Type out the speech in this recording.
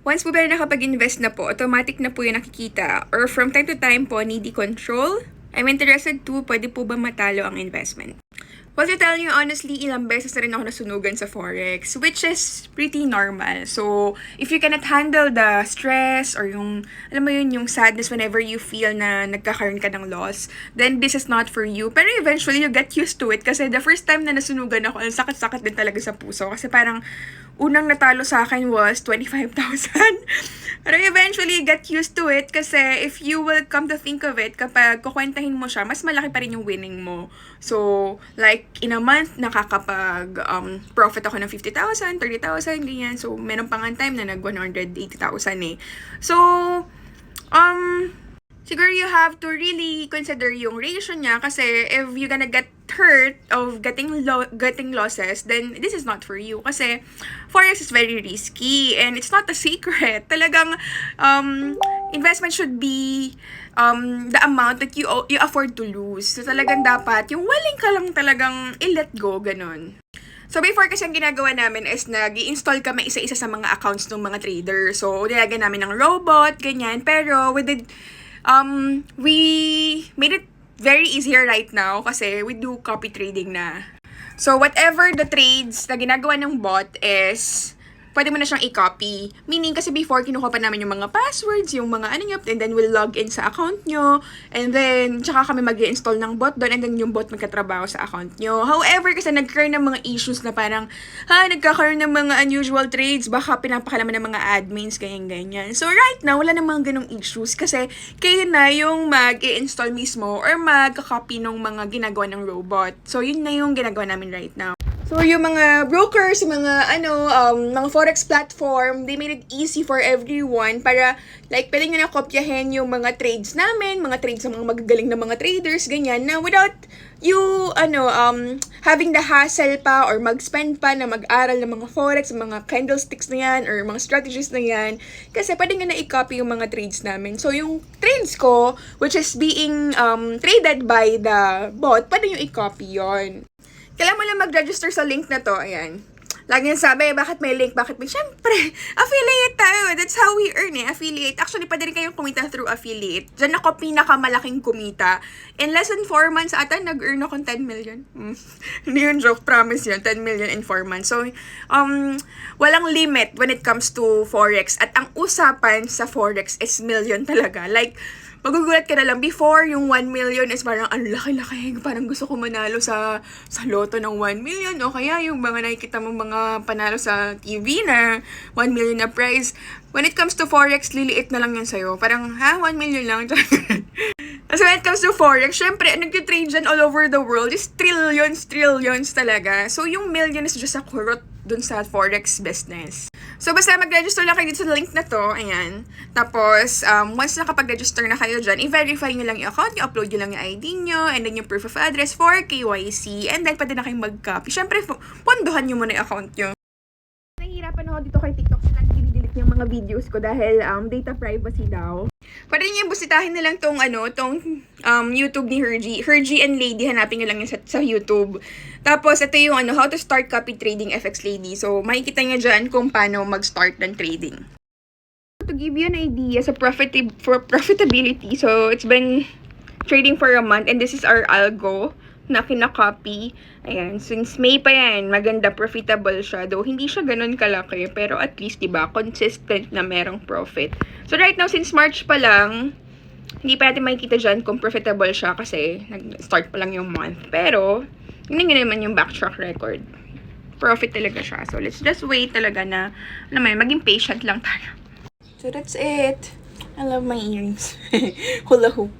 Once po ba nakapag-invest na po, automatic na po yung nakikita. Or from time to time po, needy control. I'm interested too, pwede po ba matalo ang investment? Well, to tell you honestly, ilang beses na rin ako nasunugan sa Forex, which is pretty normal. So, if you cannot handle the stress or yung, alam mo yun, yung sadness whenever you feel na nagkakaroon ka ng loss, then this is not for you. Pero eventually, you get used to it kasi the first time na nasunugan ako, ang sakit-sakit din talaga sa puso. Kasi parang, unang natalo sa akin was 25,000. Pero eventually, get used to it kasi if you will come to think of it, kapag kukwentahin mo siya, mas malaki pa rin yung winning mo. So, like, in a month, nakakapag profit ako ng 50,000, 30,000, ganyan. So, meron pang time na nag 180,000 eh. So, siguro you have to really consider yung ratio niya kasi if you're gonna get hurt of getting losses, then this is not for you. Kasi Forex is very risky and it's not a secret. Talagang investment should be the amount that you afford to lose. So talagang dapat yung willing ka lang talagang i-let go, ganun. So before kasi ang ginagawa namin is nag-i-install kami isa-isa sa mga accounts ng mga trader. So nilagyan namin ng robot, ganyan. Pero we made it very easier right now kasi we do copy trading na. So, whatever the trades na ginagawa ng bot is, pwede mo na siyang i-copy. Meaning, kasi before, kinuha pa namin yung mga passwords, yung mga ano nyo, and then we'll log in sa account nyo, and then, tsaka kami mag-i-install ng bot doon, and then yung bot magkatrabaho sa account nyo. However, kasi nagkaroon ng mga issues na parang, nagkakaroon ng mga unusual trades, baka pinapakalaman ng mga admins, ganyan-ganyan. So, right now, wala namang ganong issues, kasi kayo na yung mag-i-install mismo, or mag-copy ng mga ginagawa ng robot. So, yun na yung ginagawa namin right now. So, yung mga brokers, mga mga forex platform, they made it easy for everyone para, like, pwede nyo na kopyahin yung mga trades namin, mga trades ng mga magagaling na mga traders, ganyan, na without you, having the hassle pa or mag-spend pa na mag-aral ng mga forex, mga candlesticks na yan, or mga strategies na yan, kasi pwede nyo na i-copy yung mga trades namin. So, yung trades ko, which is being traded by the bot, pwede nyo i-copy yon. Kailangan mo lang mag-register sa link na to. Ayan. Lagi nang sabi, bakit may link? Bakit may... Siyempre, affiliate tayo. That's how we earn eh. Affiliate. Actually, pwede rin kayong kumita through affiliate. Diyan ako pinakamalaking kumita. In less than 4 months ata, nag-earn ako 10 million. Hindi yun joke. Promise yun. 10 million in 4 months. So, walang limit when it comes to Forex. At ang usapan sa Forex is million talaga. Like, magugulat ka na lang, before yung 1 million is parang ang laki-laki, parang gusto ko manalo sa loto ng 1 million, o kaya yung mga nakikita mo mga panalo sa TV na 1 million na prize. When it comes to Forex, liliit na lang yan sa'yo. Parang, 1 million lang. Kasi when it comes to Forex, syempre, nag-trade dyan all over the world is trillions talaga. So, yung million is just a kurot dun sa Forex business. So, basta mag-register lang kayo dito sa link na to. Ayan. Tapos, once nakapag-register na kayo dyan, i-verify nyo lang yung account nyo, upload nyo lang yung ID nyo, and then yung proof of address for KYC, and then pwede na kayong mag-copy. Siyempre, pondohan nyo muna yung account nyo. Nahihirapan ako dito kay TikTok sila nag-delete yung mga videos ko dahil data privacy daw. Pwede nyo yung busitahin na lang tong YouTube ni Hergy. Hergy and Lady, hanapin nyo lang yun sa YouTube. Tapos, ito yung how to start copy trading FX Lady. So, makikita nyo dyan kung paano mag-start ng trading. To give you an idea sa profitability, so, it's been trading for a month and this is our algo na kinakopy. Ayan, since May pa yan, maganda, profitable siya. Though, hindi siya ganun kalaki, pero at least, diba, consistent na merong profit. So, right now, since March pa lang, hindi pa natin makikita dyan kung profitable siya kasi nag-start pa lang yung month. Pero, yun naman yung backtrack record. Profit talaga siya. So, let's just wait talaga na, maging patient lang tayo. So, that's it. I love my earrings. Hula hoop.